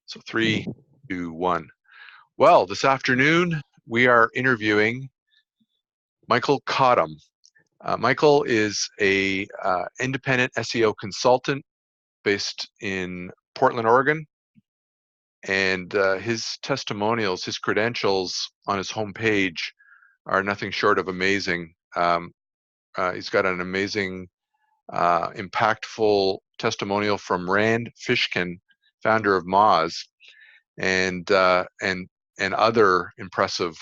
So 3, 2, 1. Well, this afternoon we are interviewing Michael Cottam. Michael is a independent SEO consultant based in Portland, Oregon, and his testimonials, his credentials on his homepage are nothing short of amazing. He's got an amazing, impactful testimonial from Rand Fishkin, founder of Moz, and other impressive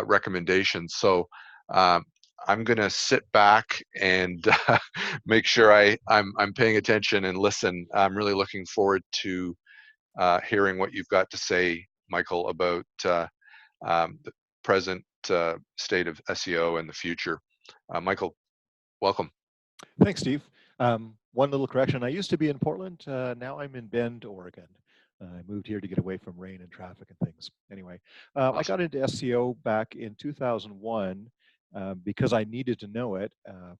recommendations. So I'm going to sit back and make sure I'm paying attention and listen. I'm really looking forward to hearing what you've got to say, Michael, about the present state of SEO and the future. Michael, welcome. Thanks, Steve. One little correction. I used to be in Portland. Now I'm in Bend, Oregon. I moved here to get away from rain and traffic and things. Anyway, Awesome. I got into SEO back in 2001 because I needed to know it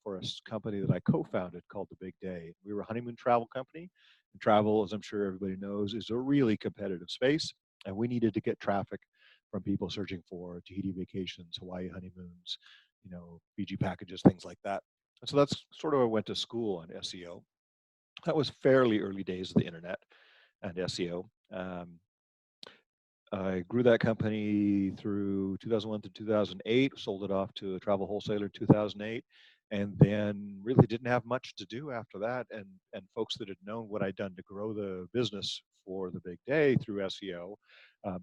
for a company that I co-founded called The Big Day. We were a honeymoon travel company. And travel, as I'm sure everybody knows, is a really competitive space. And we needed to get traffic from people searching for Tahiti vacations, Hawaii honeymoons, BG packages, things like that. And so that's sort of I went to school on SEO. That was fairly early days of the internet and SEO. I grew that company through 2001 to 2008, sold it off to a travel wholesaler in 2008, and then really didn't have much to do after that. And folks that had known what I'd done to grow the business for The Big Day through SEO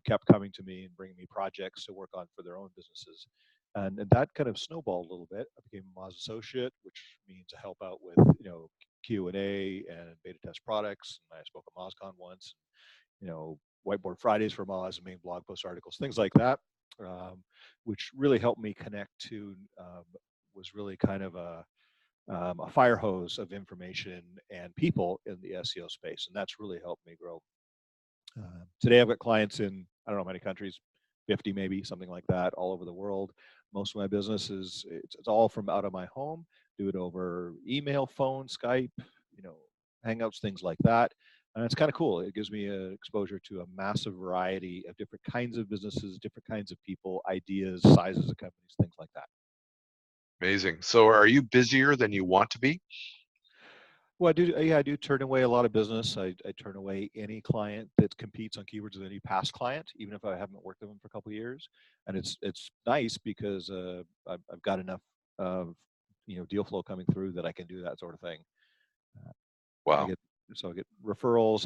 kept coming to me and bringing me projects to work on for their own businesses. And that kind of snowballed a little bit. I became a Moz associate, which means I help out with Q&A and beta test products. And I spoke at MozCon once. Whiteboard Fridays for Moz, main blog post articles, things like that, which really helped me connect to, was really kind of a fire hose of information and people in the SEO space. And that's really helped me grow. Today I've got clients in, I don't know how many countries, 50 maybe, something like that, all over the world. Most of my business it's all from out of my home. Do it over email, phone, Skype, Hangouts, things like that. And it's kind of cool. It gives me exposure to a massive variety of different kinds of businesses, different kinds of people, ideas, sizes of companies, things like that. Amazing. So are you busier than you want to be? Well, I do turn away a lot of business. I turn away any client that competes on keywords with any past client, even if I haven't worked with them for a couple of years. And it's nice because I've got enough of deal flow coming through that I can do that sort of thing. Wow. I get referrals.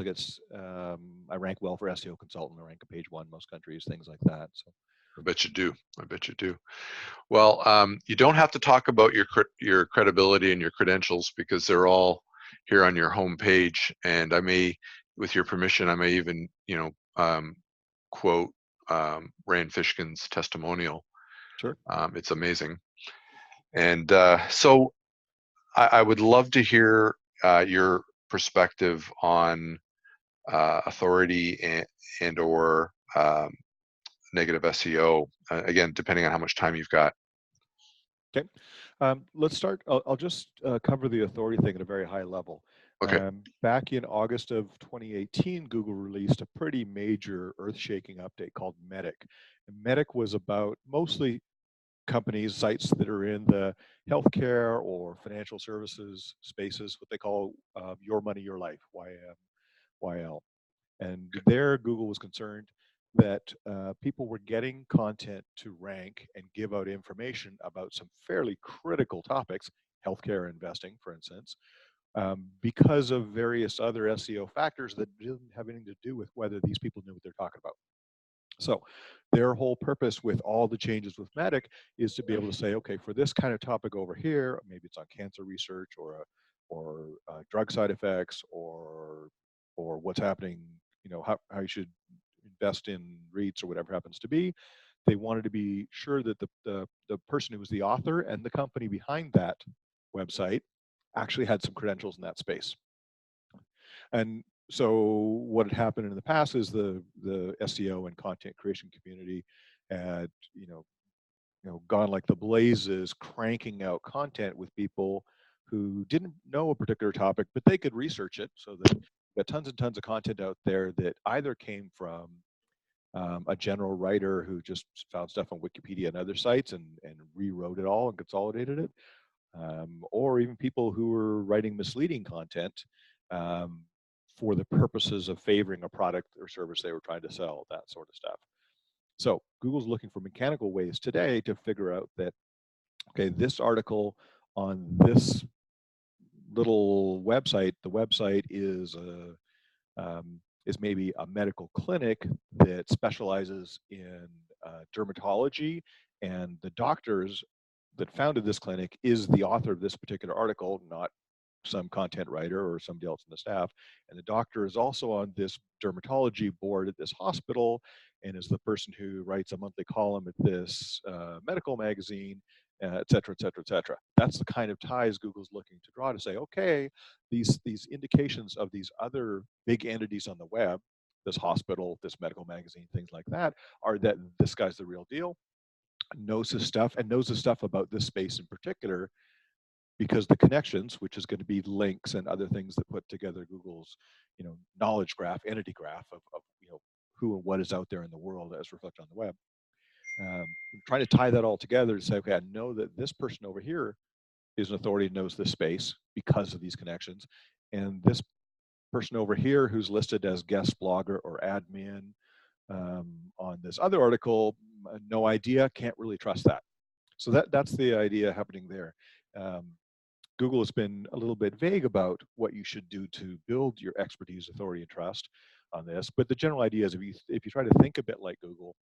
I rank well for SEO consultant. I rank at page 1 most countries, things like that. So I bet you do. I bet you do. Well, you don't have to talk about your credibility and your credentials because they're all here on your home page. And I may, with your permission, I may even quote Rand Fishkin's testimonial. Sure. It's amazing. And so I would love to hear your perspective on authority and or negative SEO, again, depending on how much time you've got. Okay. Let's start. I'll just cover the authority thing at a very high level. Okay. Back in August of 2018, Google released a pretty major earth-shaking update called Medic. And Medic was about mostly companies, sites that are in the healthcare or financial services spaces, what they call your money, your life, YL. And there, Google was concerned that people were getting content to rank and give out information about some fairly critical topics, healthcare investing, for instance, because of various other SEO factors that didn't have anything to do with whether these people knew what they're talking about. So their whole purpose with all the changes with Medic is to be able to say, okay, for this kind of topic over here, maybe it's on cancer research or drug side effects or what's happening, how you should invest in REITs or whatever happens to be. They wanted to be sure that the person who was the author and the company behind that website actually had some credentials in that space. And so what had happened in the past is the SEO and content creation community had gone like the blazes, cranking out content with people who didn't know a particular topic, but they could research it so that got tons and tons of content out there that either came from a general writer who just found stuff on Wikipedia and other sites and rewrote it all and consolidated it, or even people who were writing misleading content for the purposes of favoring a product or service they were trying to sell, that sort of stuff. So Google's looking for mechanical ways today to figure out that, okay, this article on this little website, the website is maybe a medical clinic that specializes in dermatology, and the doctors that founded this clinic is the author of this particular article, not some content writer or somebody else in the staff. And the doctor is also on this dermatology board at this hospital and is the person who writes a monthly column at this medical magazine, et cetera, et cetera, et cetera. That's the kind of ties Google's looking to draw to say, okay, these indications of these other big entities on the web, this hospital, this medical magazine, things like that, are that this guy's the real deal, knows his stuff, and knows the stuff about this space in particular, because the connections, which is going to be links and other things that put together Google's, knowledge graph, entity graph of who and what is out there in the world as reflected on the web. Trying to tie that all together to say, okay, I know that this person over here is an authority, knows this space because of these connections, and this person over here who's listed as guest blogger or admin on this other article, no idea, can't really trust that. So that's the idea happening there. Google has been a little bit vague about what you should do to build your expertise, authority, and trust on this. But the general idea is if you try to think a bit like Google,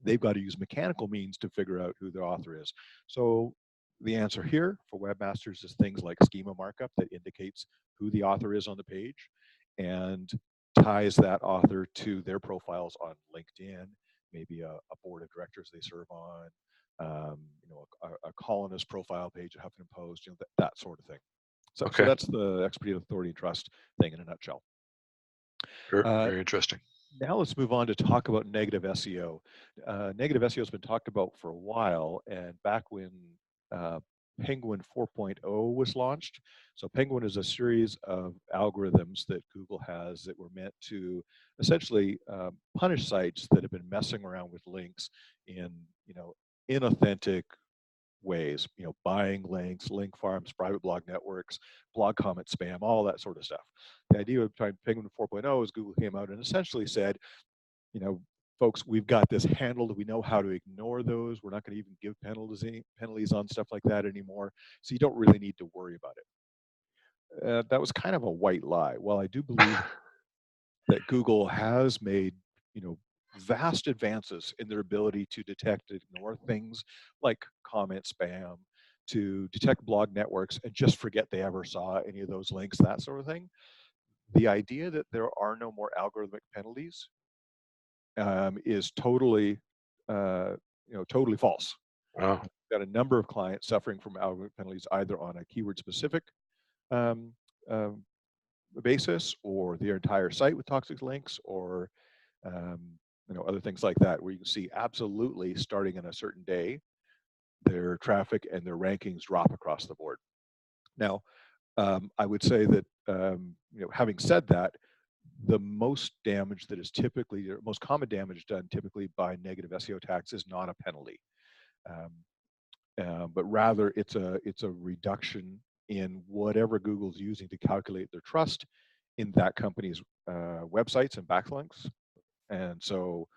they've got to use mechanical means to figure out who their author is. So the answer here for webmasters is things like schema markup that indicates who the author is on the page and ties that author to their profiles on LinkedIn, maybe a board of directors they serve on, a columnist profile page at Huffington Post, that sort of thing. So, Okay. so that's the expertise, authority, and trust thing in a nutshell. Very interesting. Now let's move on to talk about negative SEO. Negative SEO has been talked about for a while, and back when Penguin 4.0 was launched. So Penguin is a series of algorithms that Google has that were meant to essentially punish sites that have been messing around with links in inauthentic ways, buying links, link farms, private blog networks, blog comment spam, all that sort of stuff. The idea of Penguin 4.0 is Google came out and essentially said, folks, we've got this handled. We know how to ignore those. We're not going to even give penalties on stuff like that anymore. So you don't really need to worry about it. That was kind of a white lie. Well, I do believe that Google has made, vast advances in their ability to detect and ignore things like comment spam, to detect blog networks and just forget they ever saw any of those links, that sort of thing. The idea that there are no more algorithmic penalties is totally, totally false. Oh. We've got a number of clients suffering from algorithmic penalties either on a keyword-specific basis, or their entire site with toxic links, or other things like that, where you can see absolutely starting in a certain day, their traffic and their rankings drop across the board. Now, I would say that having said that, the most damage that is typically, or most common damage done typically by negative SEO attacks is not a penalty, but rather it's a reduction in whatever Google's using to calculate their trust in that company's websites and backlinks. And so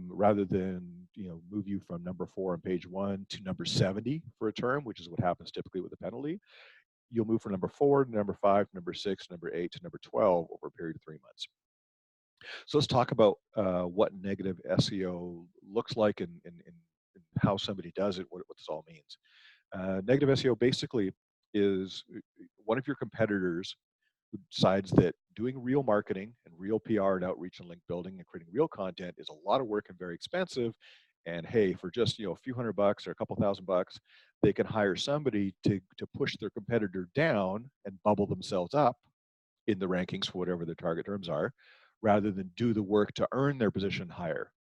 rather than move you from number 4 on page 1 to number 70 for a term, which is what happens typically with a penalty, you'll move from number 4 to number 5 to number 6, number 8 to number 12 over a period of 3 months. So let's talk about what negative SEO looks like and how somebody does it, what this all means. Negative SEO basically is one of your competitors who decides that doing real marketing and real PR and outreach and link building and creating real content is a lot of work and very expensive. And hey, for just a few $100 or a couple $1,000, they can hire somebody to push their competitor down and bubble themselves up in the rankings for whatever their target terms are, rather than do the work to earn their position higher.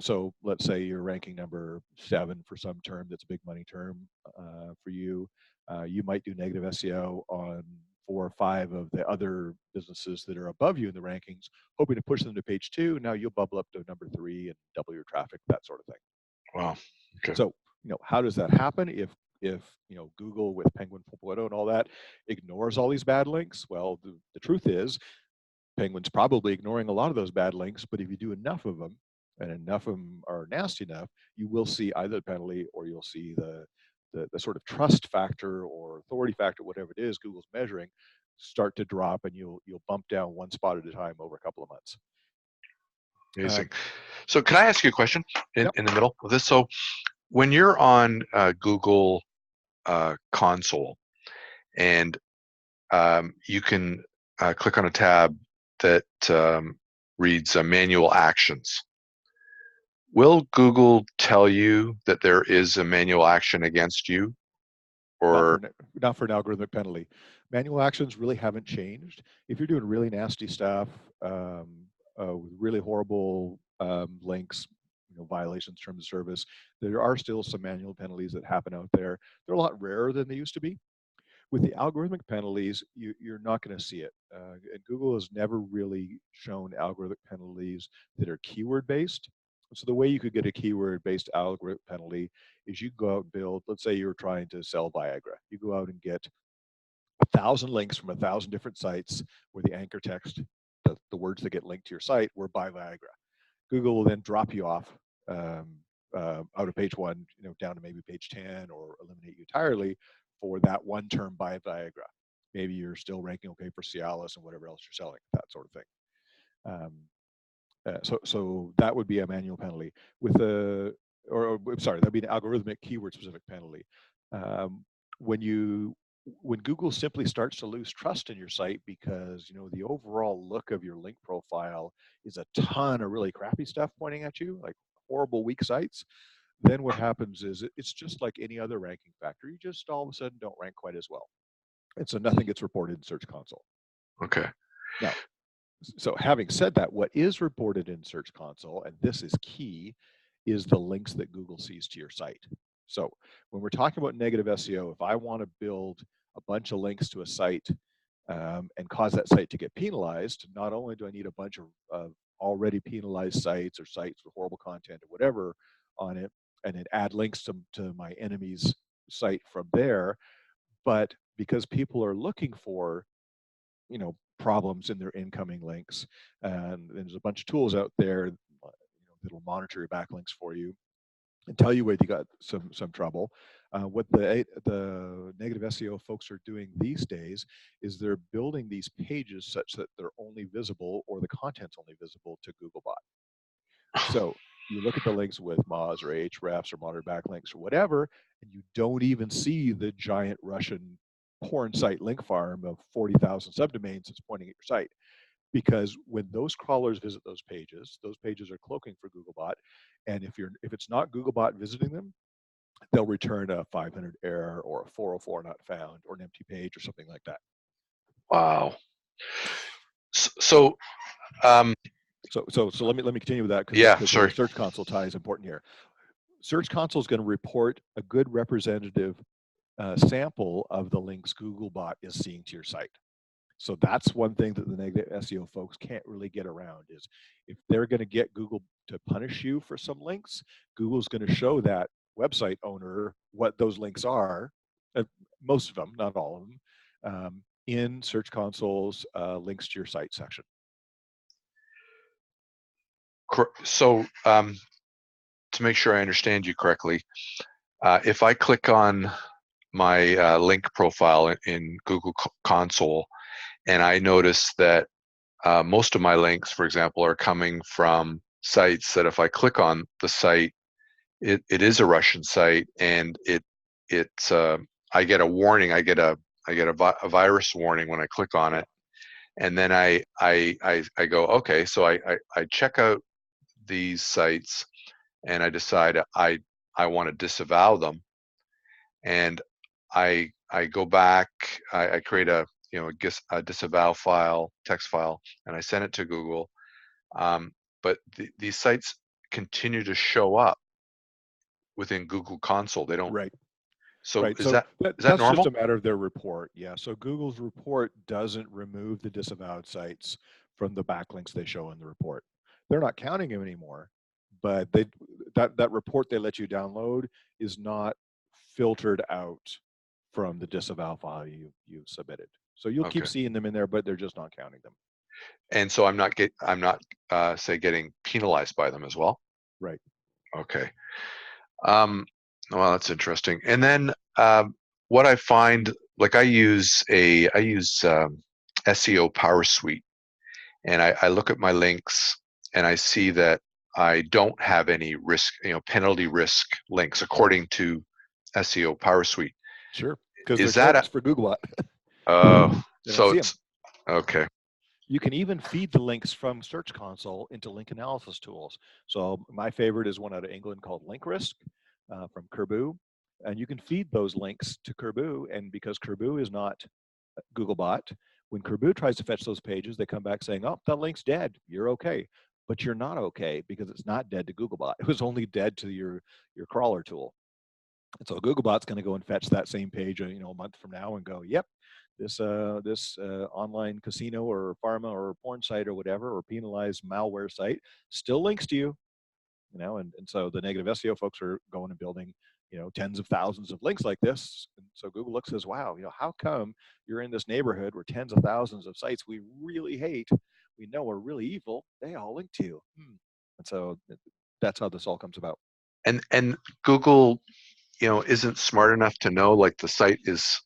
So let's say you're ranking number 7 for some term that's a big money term for you. You might do negative SEO on 4 or 5 of the other businesses that are above you in the rankings, hoping to push them to page 2. Now you'll bubble up to number 3 and double your traffic, that sort of thing. Wow. Okay. So, how does that happen if Google with Penguin 4.0 and all that ignores all these bad links? Well, the truth is Penguin's probably ignoring a lot of those bad links, but if you do enough of them, and enough of them are nasty enough, you will see either the penalty or you'll see the sort of trust factor or authority factor, whatever it is Google's measuring, start to drop, and you'll bump down one spot at a time over a couple of months. Amazing. So can I ask you a question Yep. in the middle of this? So when you're on Google console and you can click on a tab that reads manual actions, will Google tell you that there is a manual action against you? Or not for an algorithmic penalty. Manual actions really haven't changed. If you're doing really nasty stuff with really horrible links, violations, terms of service, there are still some manual penalties that happen out there. They're a lot rarer than they used to be. With the algorithmic penalties, you're not going to see it. And Google has never really shown algorithmic penalties that are keyword based. So the way you could get a keyword based algorithmic penalty is you go out and build, let's say you're trying to sell Viagra. You go out and get 1,000 links from 1,000 different sites where the anchor text, the words that get linked to your site were buy Viagra. Google will then drop you off out of page 1, down to maybe page 10, or eliminate you entirely for that one term buy Viagra. Maybe you're still ranking okay for Cialis and whatever else you're selling, that sort of thing. So that would be a manual penalty. That'd be an algorithmic keyword specific penalty. When Google simply starts to lose trust in your site because the overall look of your link profile is a ton of really crappy stuff pointing at you, like horrible weak sites, then what happens is it's just like any other ranking factor. You just all of a sudden don't rank quite as well. And so nothing gets reported in Search Console. Okay. Now, so having said that, what is reported in Search Console, and this is key, is the links that Google sees to your site. So when we're talking about negative SEO, if I want to build a bunch of links to a site and cause that site to get penalized, not only do I need a bunch of already penalized sites or sites with horrible content or whatever on it, and then add links to my enemy's site from there, but because people are looking for problems in their incoming links, and there's a bunch of tools out there that'll monitor your backlinks for you and tell you where you got some trouble. What the negative SEO folks are doing these days is they're building these pages such that they're only visible, or the content's only visible, to Googlebot. So you look at the links with Moz or Ahrefs or Modern Backlinks or whatever, and you don't even see the giant Russian porn site link farm of 40,000 subdomains that's pointing at your site. Because when those crawlers visit those pages are cloaking for Googlebot, and if it's not Googlebot visiting them, they'll return a 500 error or a 404 not found or an empty page or something like that. Wow. So let me continue with that, because sorry. the Search Console tie is important here. Search Console is going to report a good representative sample of the links Googlebot is seeing to your site. So that's one thing that the negative SEO folks can't really get around, is if they're going to get Google to punish you for some links, Google's going to show that website owner what those links are, most of them, not all of them, in Search Console's links to your site section. So to make sure I understand you correctly, if I click on my link profile in Google Console, and I notice that most of my links, for example, are coming from sites that if I click on the site, it is a Russian site, and I get a warning. I get a virus warning when I click on it, and then I go, okay, so I check out these sites, and I decide I want to disavow them, and I go back, I create a disavow file, text file, and I send it to Google. But these sites continue to show up within Google Console. They don't. Right. So Right. So is that that's just normal? a matter of their report. Yeah. So Google's report doesn't remove the disavowed sites from the backlinks they show in the report. They're not counting them anymore, but that report they let you download is not filtered out from the disavow file you submitted. So you'll keep Okay. seeing them in there, but they're just not counting them. And so I'm not say getting penalized by them as well. Right. Okay. Um, well, that's interesting. And then what I find, like I use SEO Power Suite, and I look at my links and I see that I don't have any risk, penalty risk links according to SEO Power Suite. Sure. Because they're Is that closed for Googlebot. They don't so see them. it's okay? You can even feed the links from Search Console into link analysis tools. So my favorite is one out of England called Link Risk from Kerbu. And you can feed those links to Kerbu. And because Kerbu is not Googlebot, when Kerbu tries to fetch those pages, they come back saying, oh, that link's dead. You're okay. But you're not okay because it's not dead to Googlebot. It was only dead to your crawler tool. And so Googlebot's going to go and fetch that same page, a month from now, and go, "Yep, this online casino or pharma or porn site or whatever or penalized malware site still links to you." And so the negative SEO folks are going and building, tens of thousands of links like this. And so Google looks and says, "Wow, how come you're in this neighborhood where tens of thousands of sites we really hate, we know are really evil, they all link to you?" And so that's how this all comes about. And Google, isn't smart enough to know like the site is,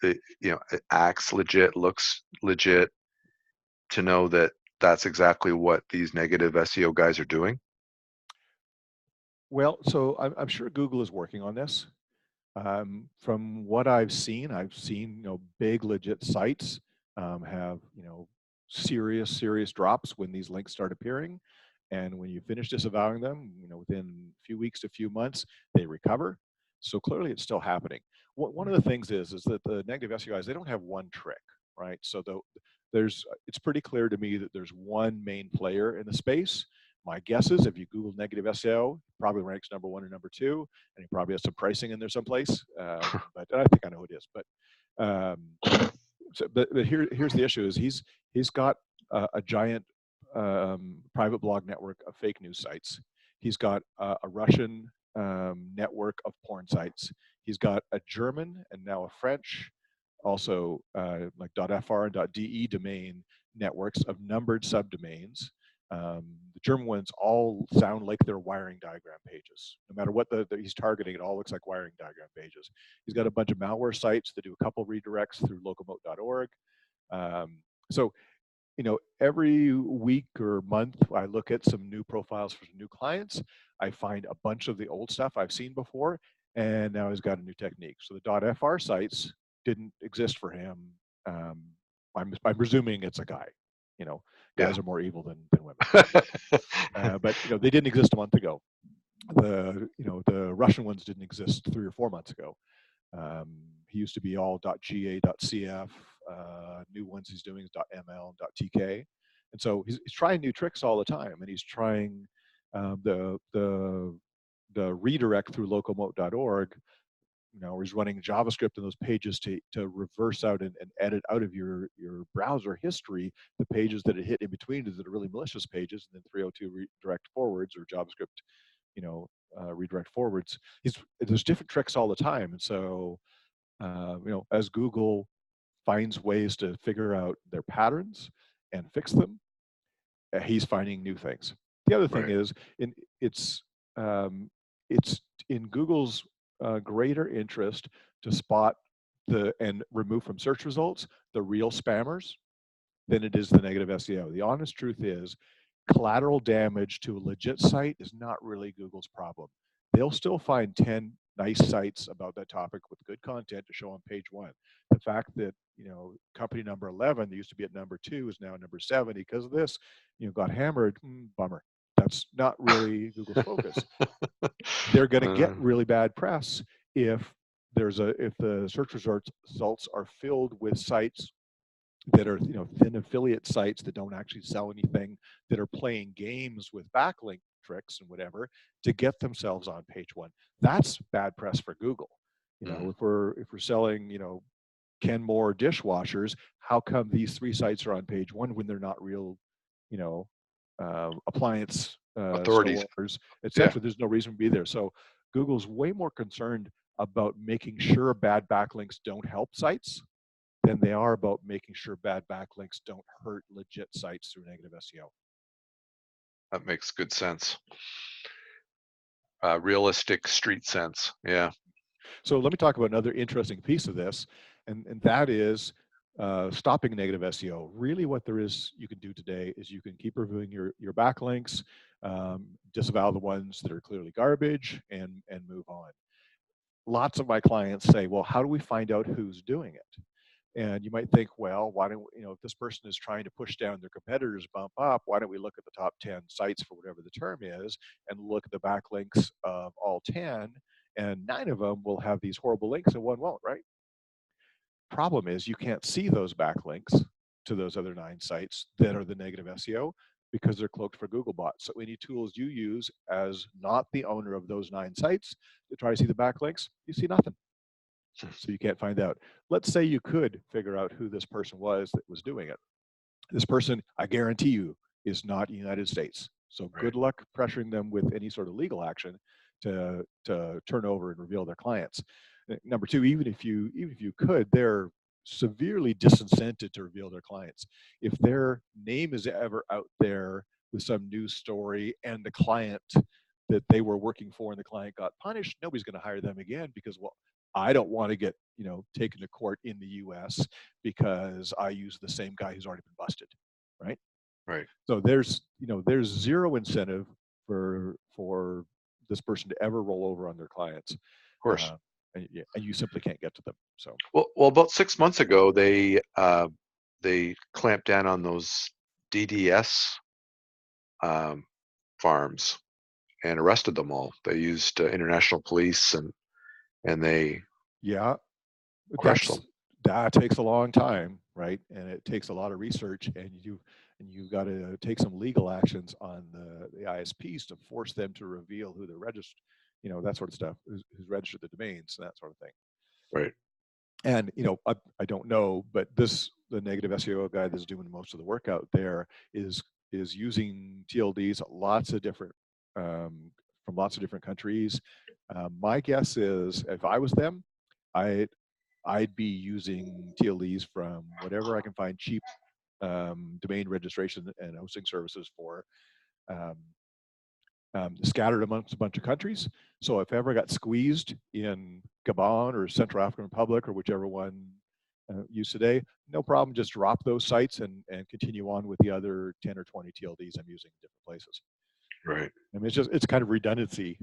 it acts legit, looks legit, to know that that's exactly what these negative SEO guys are doing. Well, so I'm sure Google is working on this. From what I've seen, big legit sites have, serious drops when these links start appearing. And when you finish disavowing them, within a few weeks to a few months, they recover. So clearly it's still happening. One of the things is that the negative SEO guys, they don't have one trick, right? So it's pretty clear to me that there's one main player in the space. My guess is if you Google negative SEO, it probably ranks number one or number two, and he probably has some pricing in there someplace. But I think I know who it is. But here's the issue: is he's got a giant private blog network of fake news sites. He's got a Russian network of porn sites. He's got a German and now a French, also like .fr and .de domain networks of numbered subdomains. The German ones all sound like they're wiring diagram pages. No matter what he's targeting, it all looks like wiring diagram pages. He's got a bunch of malware sites that do a couple redirects through locamote.org. So, every week or month, I look at some new profiles for new clients. I find a bunch of the old stuff I've seen before, and now he's got a new technique. So the .fr sites didn't exist for him. I'm presuming it's a guy. Yeah. Guys are more evil than women. But they didn't exist a month ago. The Russian ones didn't exist 3 or 4 months ago. He used to be all .ga, .cf. New ones he's doing is .ml, .tk. And so he's trying new tricks all the time, and he's trying the redirect through locamote.org. He's running JavaScript in those pages to reverse out and edit out of your browser history the pages that it hit in between that are really malicious pages, and then 302 redirect forwards or JavaScript, redirect forwards. There's different tricks all the time, and so as Google finds ways to figure out their patterns and fix them, he's finding new things. The other thing Right. is, it's in Google's greater interest to spot and remove from search results the real spammers than it is the negative SEO. The honest truth is, collateral damage to a legit site is not really Google's problem. They'll still find 10 nice sites about that topic with good content to show on page 1. The fact that, company number 11 that used to be at number 2 is now number 7 because of this, got hammered, bummer. That's not really Google's focus. They're going to get really bad press if the search results are filled with sites that are thin affiliate sites that don't actually sell anything, that are playing games with backlink tricks and whatever to get themselves on page 1. That's bad press for Google. If we're selling, Kenmore dishwashers, how come these 3 sites are on page 1 when they're not real, you know, appliance Authorities. store owners, Yeah, etc.? There's no reason to be there. So Google's way more concerned about making sure bad backlinks don't help sites than they are about making sure bad backlinks don't hurt legit sites through negative SEO. that makes good sense. Realistic street sense. Yeah. So let me talk about another interesting piece of this, and that is stopping negative SEO. Really what there is you can do today is you can keep reviewing your backlinks, disavow the ones that are clearly garbage, and move on. Lots of my clients say, well, how do we find out who's doing it? And you might think, well, why don't if this person is trying to push down their competitors bump up, why don't we look at the top 10 sites for whatever the term is and look at the backlinks of all 10, and 9 of them will have these horrible links and 1 won't, right? Problem is you can't see those backlinks to those other 9 sites that are the negative SEO because they're cloaked for Googlebot. So any tools you use as not the owner of those 9 sites to try to see the backlinks, you see nothing. So you can't find out. Let's say you could figure out who this person was that was doing it. This person, I guarantee you, is not United States. So good luck pressuring them with any sort of legal action to turn over and reveal their clients. Number 2, even if you could, they're severely disincented to reveal their clients. If their name is ever out there with some news story and the client that they were working for and the client got punished, nobody's going to hire them again because, well, I don't want to get taken to court in the U.S. because I use the same guy who's already been busted, right? Right. So there's zero incentive for this person to ever roll over on their clients, Of course. and you simply can't get to them. So well, about 6 months ago, they clamped down on those DDS farms and arrested them all. They used international police and they crushed them. That takes a long time, right? And it takes a lot of research, and you've got to take some legal actions on the ISPs to force them to reveal who they're registered, that sort of stuff, who's registered the domains, that sort of thing. Right. And I don't know, but the negative SEO guy that's doing most of the work out there is using TLDs lots of different from lots of different countries. My guess is if I was them, I'd be using TLDs from whatever I can find cheap domain registration and hosting services for, scattered amongst a bunch of countries. So if ever got squeezed in Gabon or Central African Republic or whichever one used today, no problem, just drop those sites and continue on with the other 10 or 20 TLDs I'm using in different places. Right. I mean, it's kind of redundancy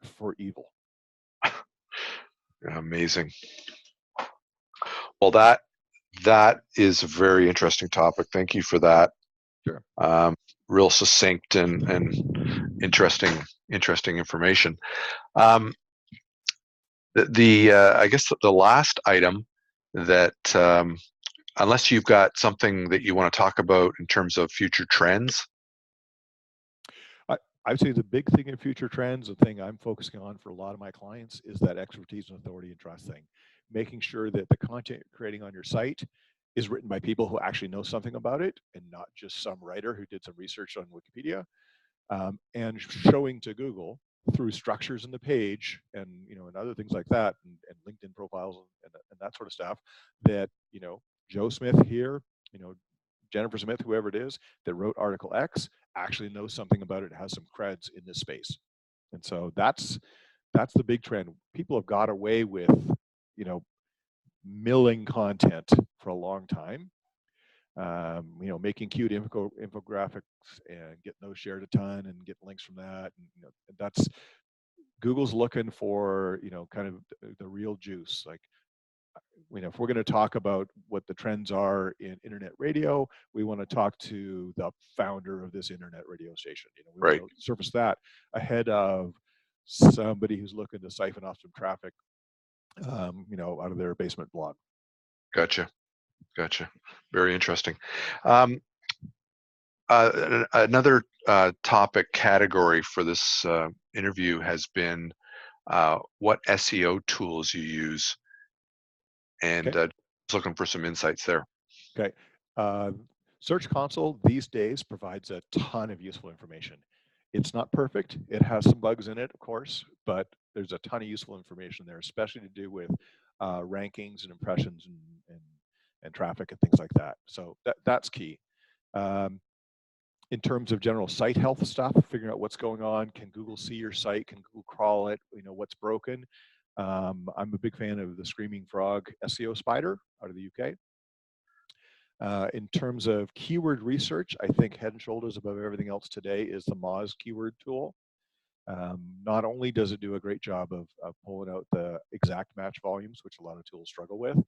for evil. Amazing. Well, that is a very interesting topic. Thank you for that. Sure. Real succinct and interesting information. I guess the last item that, unless you've got something that you want to talk about in terms of future trends. I would say the big thing in future trends, the thing I'm focusing on for a lot of my clients, is that expertise and authority and trust thing. Making sure that the content you're creating on your site is written by people who actually know something about it and not just some writer who did some research on Wikipedia, and showing to Google through structures in the page and and other things like that, and LinkedIn profiles and that sort of stuff, that Joe Smith here, Jennifer Smith, whoever it is that wrote article X, actually knows something about it, has some creds in this space. And so that's the big trend. People have got away with milling content for a long time, making cute infographics and getting those shared a ton and getting links from that, and that's Google's looking for kind of the real juice. Like, if we're going to talk about what the trends are in internet radio, we want to talk to the founder of this internet radio station. We Right. want to surface that ahead of somebody who's looking to siphon off some traffic, out of their basement blog. Gotcha. Very interesting. Another topic category for this interview has been what SEO tools you use, and Okay. just looking for some insights there. Okay. Search Console these days provides a ton of useful information. It's not perfect. It has some bugs in it, of course, but there's a ton of useful information there, especially to do with rankings and impressions and traffic and things like that. So that's key. Um, in terms of general site health stuff, figuring out what's going on, can Google see your site? Can Google crawl it? What's broken? I'm a big fan of the Screaming Frog SEO Spider out of the UK. In terms of keyword research, I think head and shoulders above everything else today is the Moz Keyword Tool. Not only does it do a great job of pulling out the exact match volumes, which a lot of tools struggle with,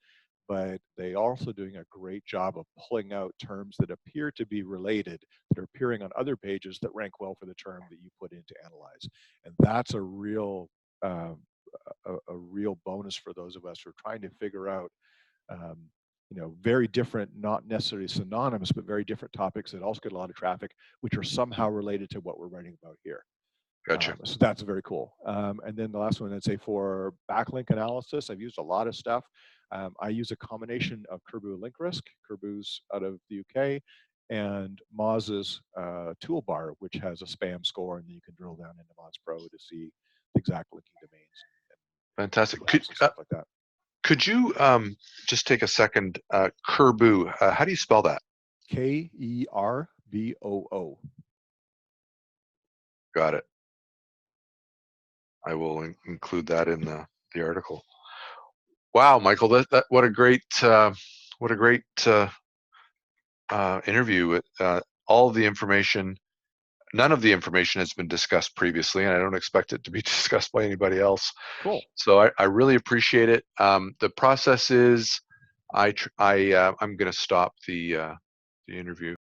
but they are also doing a great job of pulling out terms that appear to be related, that are appearing on other pages that rank well for the term that you put in to analyze. And that's a real real bonus for those of us who are trying to figure out um, very different, not necessarily synonymous, but very different topics that also get a lot of traffic, which are somehow related to what we're writing about here. Gotcha. So that's very cool. And then the last one, I'd say for backlink analysis, I've used a lot of stuff. I use a combination of Kerbu Link Risk, Kerbu's out of the UK, and Moz's toolbar, which has a spam score, and then you can drill down into Moz Pro to see the exact linking domains Fantastic. and stuff like that. Could you just take a second? Kerbu, how do you spell that? Kerboo. Got it. I will include that in the article. Wow, Michael, what a great interview. With all of the information. None of the information has been discussed previously, and I don't expect it to be discussed by anybody else. Cool. So I really appreciate it. The process is, I'm going to stop the interview.